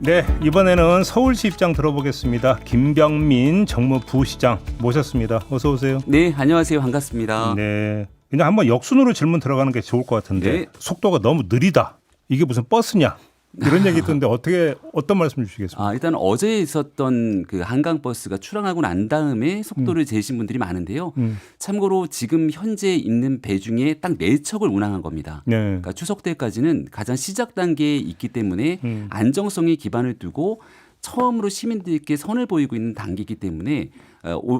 네, 이번에는 서울시 입장 들어보겠습니다. 김병민 정무부시장 모셨습니다. 어서 오세요. 네, 안녕하세요. 반갑습니다. 네, 그냥 한번 역순으로 질문 들어가는 게 좋을 것 같은데 네. 속도가 너무 느리다. 이게 무슨 버스냐? 이런 얘기 있던데 어떤 말씀 주시겠습니까? 일단 어제 있었던 그 한강버스가 출항하고 난 다음에 속도를 재신 분들이 많은데요. 참고로 지금 현재 있는 배 중에 딱 4척을 운항한 겁니다. 네. 그러니까 추석 때까지는 가장 시작 단계에 있기 때문에 안정성에 기반을 두고 처음으로 시민들께 선을 보이고 있는 단계이기 때문에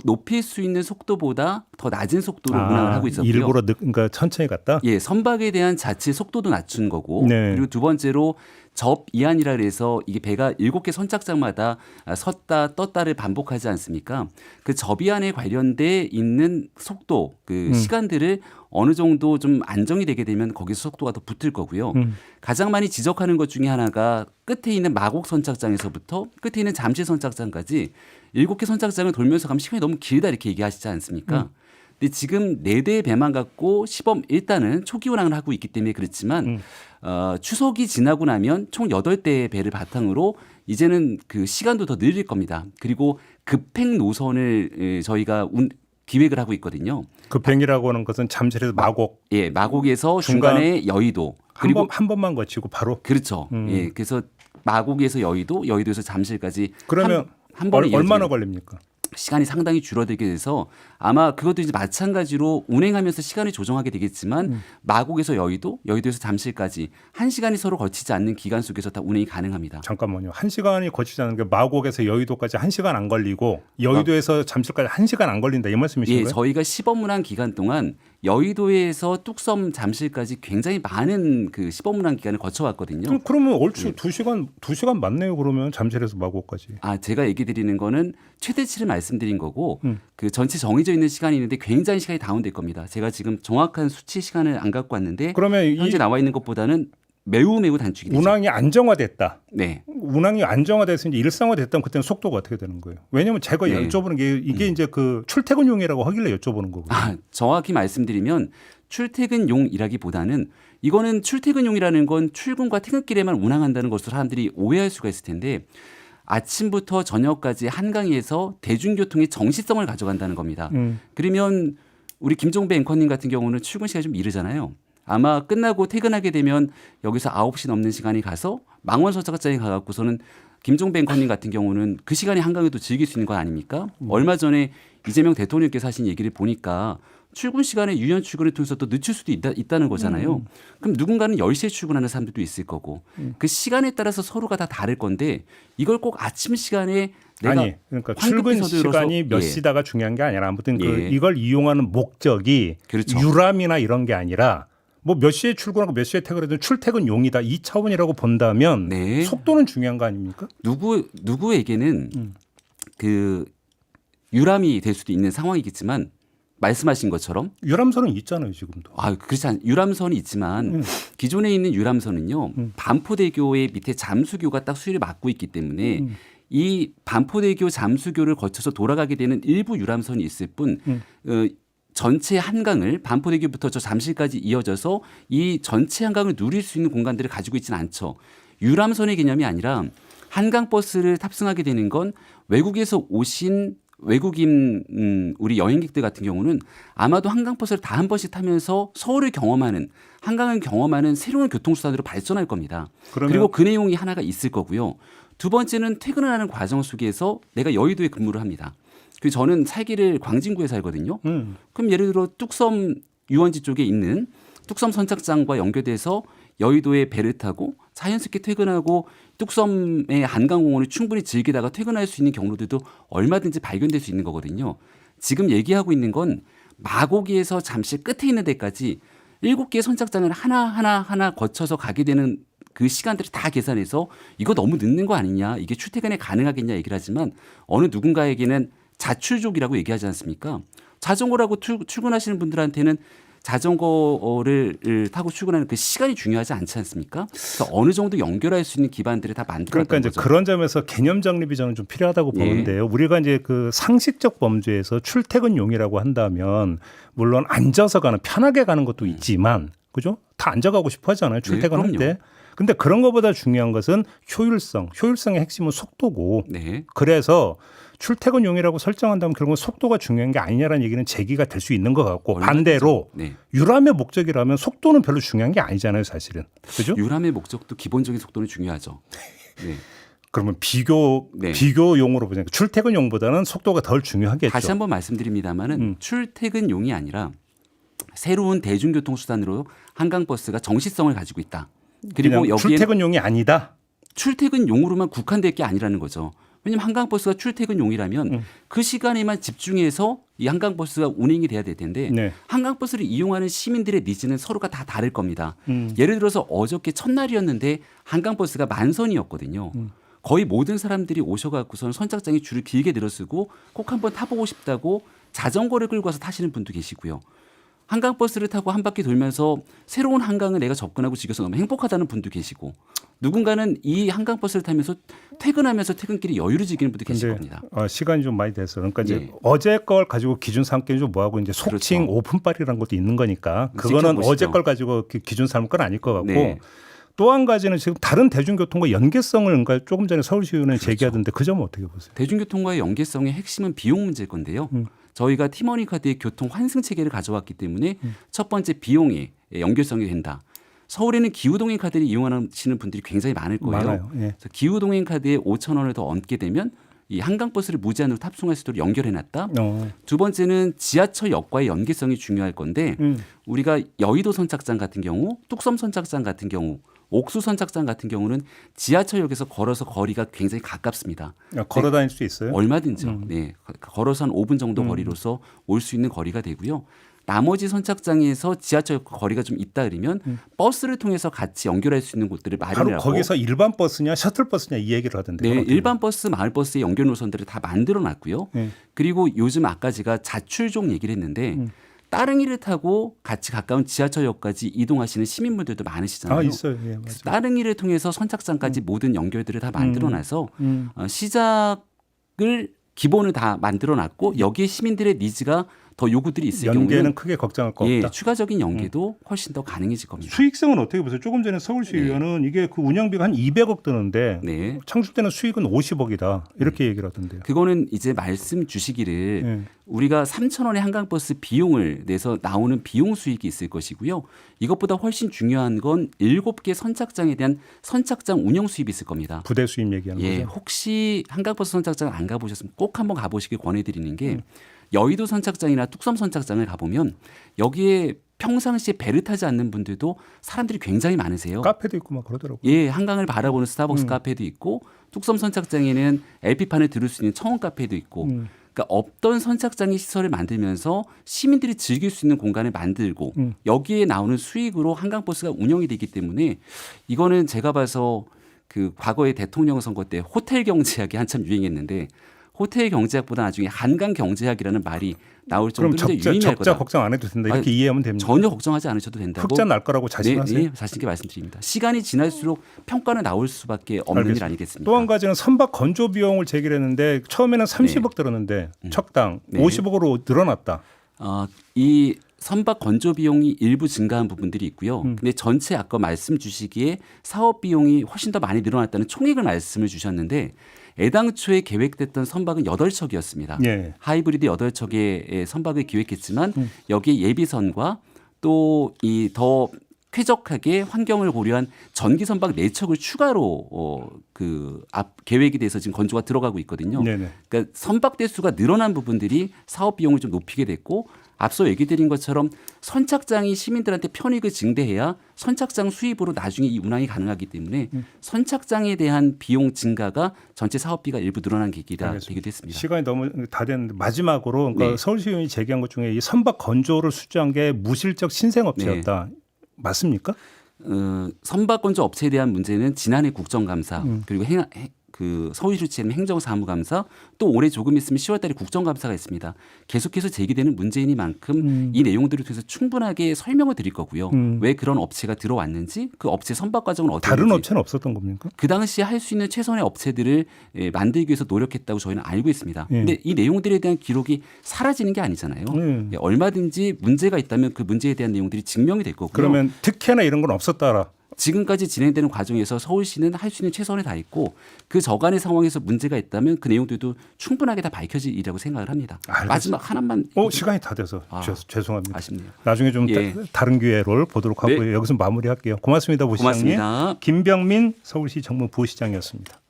높일 수 있는 속도보다 더 낮은 속도로 운항을 하고 있었고요. 일부러 그러니까 천천히 갔다? 예, 선박에 대한 자체 속도도 낮춘 거고 네. 그리고 두 번째로 접이안이라 그래서 이게 배가 7개 선착장마다 섰다 떴다를 반복하지 않습니까? 그 접이안에 관련돼 있는 속도 그 시간들을 어느 정도 좀 안정이 되게 되면 거기서 속도가 더 붙을 거고요. 가장 많이 지적하는 것 중에 하나가 끝에 있는 마곡 선착장에서부터 끝에 있는 잠실 선착장까지 7개 선착장을 돌면서 가면 시간이 너무 길다 이렇게 얘기하시지 않습니까? 근데 지금 4대의 배만 갖고 시범 일단은 초기 운항을 하고 있기 때문에 그렇지만 추석이 지나고 나면 총 8대의 배를 바탕으로 이제는 그 시간도 더 늘릴 겁니다. 그리고 급행 노선을 저희가 기획을 하고 있거든요. 급행이라고 하는 것은 잠실에서 마곡. 예, 마곡에서 중간에 여의도 그리고 한 번만 거치고 바로. 그렇죠. 예, 그래서 마곡에서 여의도, 여의도에서 잠실까지 그러면 한 번에 얼마나 이어지는 걸립니까? 시간이 상당히 줄어들게 돼서 아마 그것도 이제 마찬가지로 운행하면서 시간을 조정하게 되겠지만 마곡에서 여의도, 여의도에서 잠실까지 1시간이 서로 거치지 않는 기간 속에서 다 운행이 가능합니다. 잠깐만요. 1시간이 거치지 않는 게 마곡에서 여의도까지 1시간 안 걸리고 여의도에서 잠실까지 1시간 안 걸린다 이 말씀이신 예, 거예요? 저희가 시범 운항 기간 동안 여의도에서 뚝섬 잠실까지 굉장히 많은 그 시범 운항 기간을 거쳐왔거든요. 그러면 얼추 2시간 맞네요. 그러면 잠실에서 마곡까지. 제가 얘기 드리는 거는 최대치를 말씀드린 거고 그 전체 정해져 있는 시간이 있는데 굉장히 시간이 다운될 겁니다. 제가 지금 정확한 수치 시간을 안 갖고 왔는데 그러면 현재 나와 있는 것보다는 매우 단축이 되죠. 운항이 안정화됐다. 네. 운항이 안정화돼서 이제 일상화됐다면 그때는 속도가 어떻게 되는 거예요? 왜냐하면 제가 네. 여쭤보는 게 이게 이제 그 출퇴근용이라고 하길래 여쭤보는 거거든요. 정확히 말씀드리면 출퇴근용이라기보다는 이거는 출퇴근용이라는 건 출근과 퇴근길에만 운항한다는 것으로 사람들이 오해할 수가 있을 텐데 아침부터 저녁까지 한강에서 대중교통의 정시성을 가져간다는 겁니다. 그러면 우리 김종배 앵커님 같은 경우는 출근 시간이 좀 이르잖아요. 아마 끝나고 퇴근하게 되면 여기서 9시 넘는 시간이 가서 망원 선착장에 가갖고서는 김종배 앵커님 같은 경우는 그 시간에 한강에도 즐길 수 있는 거 아닙니까? 얼마 전에 이재명 대통령께서 하신 얘기를 보니까 출근 시간에 유연 출근을 통해서 또 늦출 수도 있다는 거잖아요. 그럼 누군가는 10시에 출근하는 사람들도 있을 거고 그 시간에 따라서 서로가 다 다를 건데 이걸 꼭 아침 시간에 내가 그러니까 출근 시간이 몇 시다가 중요한 게 아니라 아무튼 이걸 이용하는 목적이 그렇죠. 유람이나 이런 게 아니라 뭐 몇 시에 출근하고 몇 시에 퇴근하든 출퇴근용이다 이 차원이라고 본다면 네. 속도는 중요한 거 아닙니까? 누구에게는 그 유람이 될 수도 있는 상황이겠지만 말씀하신 것처럼 유람선은 있잖아요 지금도. 그렇지 않 유람선이 있지만 기존에 있는 유람선은요 반포대교의 밑에 잠수교가 딱 수위를 맡고 있기 때문에 이 반포대교 잠수교를 거쳐서 돌아가게 되는 일부 유람선이 있을 뿐 전체 한강을 반포대교부터 저 잠실까지 이어져서 이 전체 한강을 누릴 수 있는 공간들을 가지고 있지는 않죠. 유람선의 개념이 아니라 한강버스를 탑승하게 되는 건 외국에서 오신 외국인 우리 여행객들 같은 경우는 아마도 한강버스를 다 한 번씩 타면서 서울을 경험하는 한강을 경험하는 새로운 교통수단으로 발전할 겁니다. 그리고 그 내용이 하나가 있을 거고요. 두 번째는 퇴근을 하는 과정 속에서 내가 여의도에 근무를 합니다. 그리고 저는 살기를 광진구에 살거든요. 그럼 예를 들어 뚝섬 유원지 쪽에 있는 뚝섬 선착장과 연결돼서 여의도에 배를 타고 자연스럽게 퇴근하고 뚝섬의 한강공원을 충분히 즐기다가 퇴근할 수 있는 경로들도 얼마든지 발견될 수 있는 거거든요. 지금 얘기하고 있는 건 마곡에서 잠실 끝에 있는 데까지 7개의 선착장을 하나 거쳐서 가게 되는 그 시간들을 다 계산해서 이거 너무 늦는 거 아니냐, 이게 출퇴근에 가능하겠냐 얘기를 하지만 어느 누군가에게는 자출족이라고 얘기하지 않습니까? 자전거라고 출근하시는 분들한테는 자전거를 타고 출근하는 그 시간이 중요하지 않지 않습니까? 그래서 어느 정도 연결할 수 있는 기반들을 다 만들었다는 그러니까 이제 거죠. 그런 점에서 개념 정립이 저는 좀 필요하다고 보는데요. 우리가 이제 그 상식적 범주에서 출퇴근용이라고 한다면 물론 앉아서 가는 편하게 가는 것도 있지만 그죠? 다 앉아가고 싶어 하잖아요. 출퇴근할 때. 근데 그런 것보다 중요한 것은 효율성의 핵심은 속도고 네. 그래서 출퇴근용이라고 설정한다면 결국은 속도가 중요한 게 아니냐라는 얘기는 제기가 될 수 있는 것 같고 반대로 네. 유람의 목적이라면 속도는 별로 중요한 게 아니잖아요, 사실은. 그죠? 유람의 목적도 기본적인 속도는 중요하죠. 네. 그러면 비교용으로 보자면 출퇴근용보다는 속도가 덜 중요하겠죠. 다시 한번 말씀드립니다만은 출퇴근용이 아니라 새로운 대중교통 수단으로 한강버스가 정시성을 가지고 있다. 그리고 그냥 여기에 출퇴근용이 아니다. 출퇴근용으로만 국한될 게 아니라는 거죠. 왜냐하면 한강버스가 출퇴근용이라면 그 시간에만 집중해서 이 한강버스가 운행이 돼야 될 텐데 네. 한강버스를 이용하는 시민들의 니즈는 서로가 다 다를 겁니다. 예를 들어서 어저께 첫날이었는데 한강버스가 만선이었거든요. 거의 모든 사람들이 오셔갖고서는 선착장에 줄을 길게 늘어서고 꼭 한번 타보고 싶다고 자전거를 끌고 와서 타시는 분도 계시고요. 한강버스를 타고 한 바퀴 돌면서 새로운 한강을 내가 접근하고 즐겨서 너무 행복하다는 분도 계시고 누군가는 이 한강버스를 타면서 퇴근하면서 퇴근길에 여유를 즐기는 분도 계실 겁니다. 시간이 좀 많이 됐어. 그러니까 이제 네. 어제 걸 가지고 기준 삼기는 좀 뭐하고 이제 속칭 그렇죠. 오픈빨이라는 것도 있는 거니까 그거는 지켜보시죠. 어제 걸 가지고 기준 삼을 건 아닐 것 같고 네. 또 한 가지는 지금 다른 대중교통과 연계성을 그러니까 조금 전에 서울시의원이 제기하던데 그 점은 어떻게 보세요? 대중교통과의 연계성의 핵심은 비용 문제일 건데요. 저희가 티머니 카드의 교통 환승 체계를 가져왔기 때문에 첫 번째 비용에 연결성이 된다. 서울에는 기후동행 카드를 이용하시는 분들이 굉장히 많을 거예요. 많아요. 예. 그래서 기후동행 카드에 5천 원을 더 얹게 되면 이 한강버스를 무제한으로 탑승할 수 있도록 연결해놨다. 두 번째는 지하철역과의 연계성이 중요할 건데 우리가 여의도 선착장 같은 경우, 뚝섬 선착장 같은 경우, 옥수 선착장 같은 경우는 지하철역에서 걸어서 거리가 굉장히 가깝습니다. 걸어 다닐 수 있어요? 얼마든지요. 네, 걸어서 한 5분 정도 거리로서 올 수 있는 거리가 되고요. 나머지 선착장에서 지하철 거리가 좀 있다 그러면 버스를 통해서 같이 연결할 수 있는 곳들을 바로 마련하고 거기서 일반 버스냐 셔틀 버스냐 이 얘기를 하던데. 네, 일반 버스, 마을 버스의 연결 노선들을 다 만들어 놨고요. 그리고 요즘 아까 제가 자출족 얘기를 했는데 따릉이를 타고 같이 가까운 지하철역까지 이동하시는 시민분들도 많으시잖아요. 있어요. 예, 맞아요. 따릉이를 통해서 선착장까지 모든 연결들을 다 만들어놔서 시작을 기본을 다 만들어놨고 여기에 시민들의 니즈가 더 요구들이 있을 연계는 경우는 크게 걱정할 거 없다. 추가적인 연계도 훨씬 더 가능해질 겁니다. 수익성은 어떻게 보세요? 조금 전에 서울시 의원은 이게 그 운영비가 한 200억 드는데 네. 창출되는 수익은 50억이다 이렇게 얘기를 하던데요. 그거는 이제 말씀 주시기를 우리가 3천 원의 한강버스 비용을 내서 나오는 비용 수익이 있을 것이고요. 이것보다 훨씬 중요한 건 7개 선착장에 대한 선착장 운영 수입이 있을 겁니다. 부대 수입 얘기하는 거죠. 혹시 한강버스 선착장 안 가보셨으면 꼭 한번 가보시길 권해드리는 게 여의도 선착장이나 뚝섬 선착장을 가보면 여기에 평상시에 배를 타지 않는 분들도 사람들이 굉장히 많으세요. 카페도 있고 막 그러더라고요. 예, 한강을 바라보는 스타벅스 카페도 있고 뚝섬 선착장에는 LP판을 들을 수 있는 청원 카페도 있고 그러니까 없던 선착장의 시설을 만들면서 시민들이 즐길 수 있는 공간을 만들고 여기에 나오는 수익으로 한강버스가 운영이 되기 때문에 이거는 제가 봐서 그 과거의 대통령 선거 때 호텔 경제학이 한참 유행했는데 호텔 경제학보다 나중에 한강 경제학이라는 말이 나올 그럼 정도로 유의미할 거다. 적자 걱정 안 해도 된다 이렇게 이해하면 됩니다. 전혀 걱정하지 않으셔도 된다고. 흑자 날 거라고 자신하세요? 네, 자신 있게 말씀드립니다. 시간이 지날수록 평가는 나올 수밖에 없는 일 아니겠습니까? 또 한 가지는 선박 건조 비용을 제기를 했는데 처음에는 30억 들었는데 척당 50억으로 늘어났다. 이 선박 건조 비용이 일부 증가한 부분들이 있고요. 근데 전체 아까 말씀 주시기에 사업 비용이 훨씬 더 많이 늘어났다는 총액을 말씀을 주셨는데 애당초에 계획됐던 선박은 8척이었습니다. 예. 하이브리드 8척의 선박을 기획했지만 여기에 예비선과 또 이 더 쾌적하게 환경을 고려한 전기 선박 4척을 추가로 그 앞 계획이 돼서 지금 건조가 들어가고 있거든요. 네네. 그러니까 선박 대수가 늘어난 부분들이 사업 비용을 좀 높이게 됐고 앞서 얘기 드린 것처럼 선착장이 시민들한테 편익을 증대해야 선착장 수입으로 나중에 이 운항이 가능하기 때문에 선착장에 대한 비용 증가가 전체 사업비가 일부 늘어난 계기가 되기도 했습니다. 시간이 너무 다 됐는데 마지막으로 그러니까 서울시 의원이 제기한 것 중에 이 선박 건조를 수주한 게 무실적 신생업체였다. 맞습니까? 선박 건조 업체에 대한 문제는 지난해 국정감사 그리고 그 서울시를 지낸 행정사무감사 또 올해 조금 있으면 10월달에 국정감사가 있습니다. 계속해서 제기되는 문제이니만큼 이 내용들을 통해서 충분하게 설명을 드릴 거고요. 왜 그런 업체가 들어왔는지 그 업체 선박 과정은 어떻게 다른 업체는 없었던 겁니까? 그 당시에 할 수 있는 최선의 업체들을 만들기 위해서 노력했다고 저희는 알고 있습니다. 그런데 이 내용들에 대한 기록이 사라지는 게 아니잖아요. 얼마든지 문제가 있다면 그 문제에 대한 내용들이 증명이 될 거고요. 그러면 특혜나 이런 건 없었다라. 지금까지 진행되는 과정에서 서울시는 할 수 있는 최선을 다했고 그 저간의 상황에서 문제가 있다면 그 내용들도 충분하게 다 밝혀질 일이라고 생각을 합니다. 알겠습니다. 마지막 하나만. 시간이 다 돼서 죄송합니다. 아쉽네요. 나중에 좀 예. 다른 기회로 보도록 하고요. 네. 여기서 마무리할게요. 고맙습니다, 부시장님. 고맙습니다. 김병민 서울시 정무부시장이었습니다.